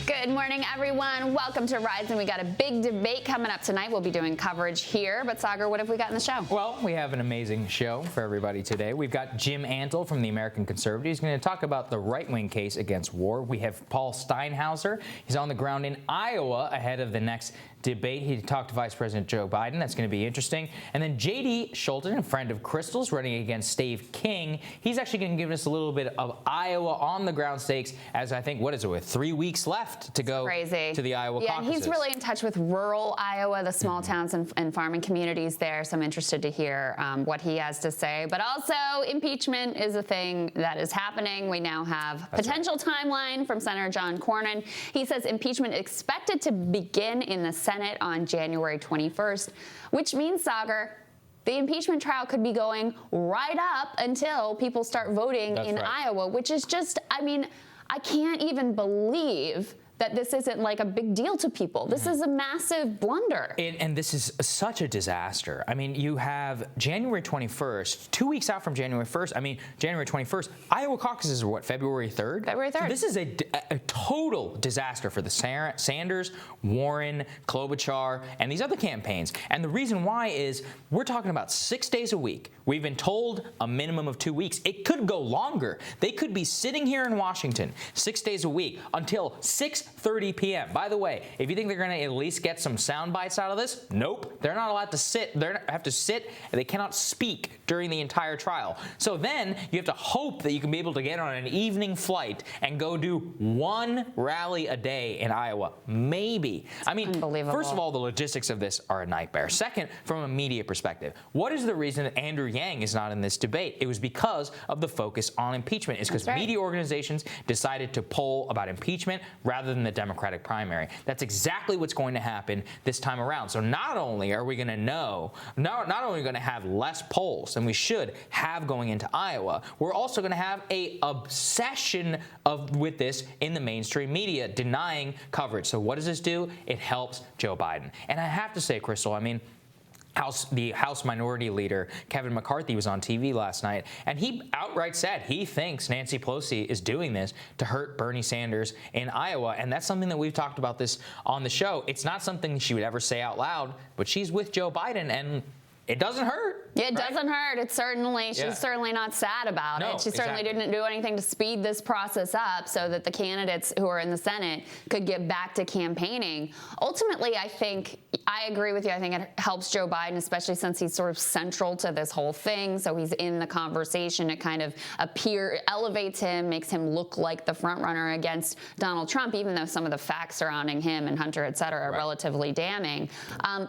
Good morning, everyone. Welcome to Rise, and we got a big debate coming up tonight. We'll be doing coverage here. But Saagar, what have we got in the show? Well, we have an amazing show for everybody today. We've got Jim Antle from the American Conservatives going to talk about the right-wing case against war. We have Paul Steinhauser. He's on the ground in Iowa ahead of the next debate. He talked to Vice President Joe Biden. That's going to be interesting. And then J.D. Scholten, a friend of Krystal's, running against Steve King. He's actually going to give us a little bit of Iowa on the ground stakes as I think, what is it, with 3 weeks left to go to the Iowa caucuses. Yeah, he's really in touch with rural Iowa, the small towns and farming communities there. So I'm interested to hear what he has to say. But also, impeachment is a thing that is happening. We now have potential timeline from Senator John Cornyn. He says impeachment expected to begin in the Senate on January 21st, which means, Saagar, the impeachment trial could be going right up until people start voting in Iowa, which is just, I mean, I can't even believe that this isn't like a big deal to people. This is a massive blunder. And this is such a disaster. I mean, you have January 21st, 2 weeks out from January 1st. I mean, January 21st, Iowa caucuses are what, February 3rd? February 3rd. So this is a total disaster for the Sanders, Warren, Klobuchar, and these other campaigns. And the reason why is we're talking about 6 days a week. We've been told a minimum of 2 weeks. It could go longer. They could be sitting here in Washington 6 days a week until 6:30 p.m. By the way, if you think they're going to at least get some sound bites out of this, nope. They're not allowed to sit. They have to sit, and they cannot speak during the entire trial. So then you have to hope that you can be able to get on an evening flight and go do one rally a day in Iowa. Maybe. I mean, first of all, the logistics of this are a nightmare. Second, from a media perspective, what is the reason that Andrew Yang is not in this debate? It was because of the focus on impeachment. It's because media organizations decided to poll about impeachment rather than the Democratic primary. That's exactly what's going to happen this time around. So not only are we going to know, not only are we going to have less polls than we should have going into Iowa, we're also going to have a obsession with this in the mainstream media, denying coverage. So what does this do? It helps Joe Biden. And I have to say, Krystal, I mean, the House Minority Leader, Kevin McCarthy, was on TV last night, and he outright said he thinks Nancy Pelosi is doing this to hurt Bernie Sanders in Iowa, and that's something that we've talked about this on the show. It's not something she would ever say out loud, but she's with Joe Biden, and it doesn't hurt. It doesn't hurt. It's certainly, she's certainly not sad about it. She certainly didn't do anything to speed this process up so that the candidates who are in the Senate could get back to campaigning. Ultimately, I agree with you. I think it helps Joe Biden, especially since he's sort of central to this whole thing. So he's in the conversation. It kind of elevates him, makes him look like the front runner against Donald Trump, even though some of the facts surrounding him and Hunter, et cetera, are relatively damning.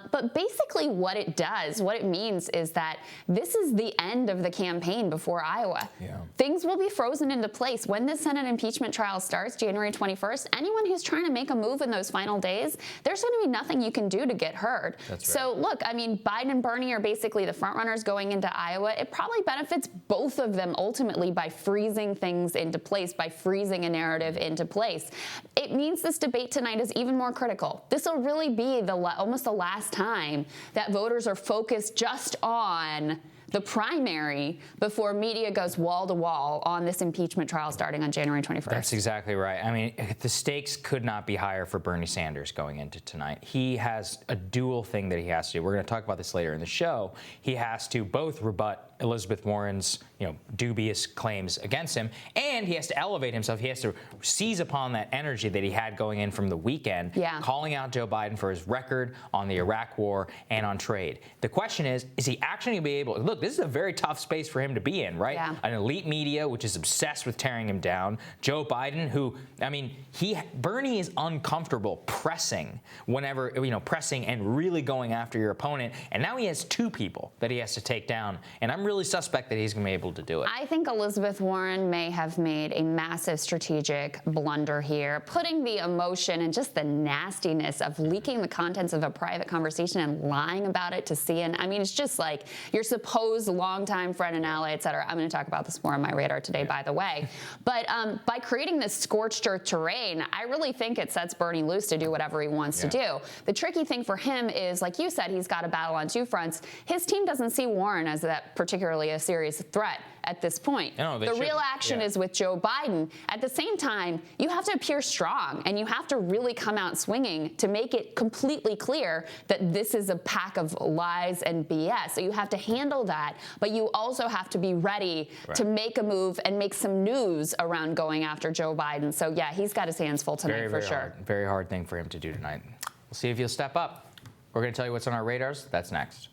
But basically what it does, what it means is that this is the end of the campaign before Iowa. Things will be frozen into place. When the Senate impeachment trial starts January 21st, anyone who's trying to make a move in those final days, there's going to be nothing you can do to get heard. So look, I mean, Biden and Bernie are basically the front runners going into Iowa. It probably benefits both of them ultimately by freezing things into place, by freezing a narrative into place. It means this debate tonight is even more critical. This will really be almost the last time that voters are focused just on the primary before media goes wall to wall on this impeachment trial starting on January 21st. That's exactly right. I mean, the stakes could not be higher for Bernie Sanders going into tonight. He has a dual thing that he has to do. We're going to talk about this later in the show. He has to both rebut Elizabeth Warren's, dubious claims against him, and he has to elevate himself. He has to seize upon that energy that he had going in from the weekend, calling out Joe Biden for his record on the Iraq war and on trade. The question is he actually going to be able to look? This is a very tough space for him to be in, right? An elite media which is obsessed with tearing him down. Joe Biden, who, I mean, Bernie is uncomfortable pressing pressing and really going after your opponent, and now he has two people that he has to take down, and I'm really suspect that he's going to be able to do it. I think Elizabeth Warren may have made a massive strategic blunder here, putting the emotion and just the nastiness of leaking the contents of a private conversation and lying about it to CNN. I mean, it's just like your supposed longtime friend and ally, et cetera. I'm going to talk about this more on my radar today, by the way. But by creating this scorched earth terrain, I really think it sets Bernie loose to do whatever he wants to do. The tricky thing for him is, like you said, he's got a battle on two fronts. His team doesn't see Warren as that particular particularly a serious threat at this point. No, the real action is with Joe Biden. At the same time, you have to appear strong, and you have to really come out swinging to make it completely clear that this is a pack of lies and BS. So you have to handle that, but you also have to be ready to make a move and make some news around going after Joe Biden. So yeah, he's got his hands full tonight for sure. Very hard thing for him to do tonight. We'll see if he'll step up. We're going to tell you what's on our radars. That's next.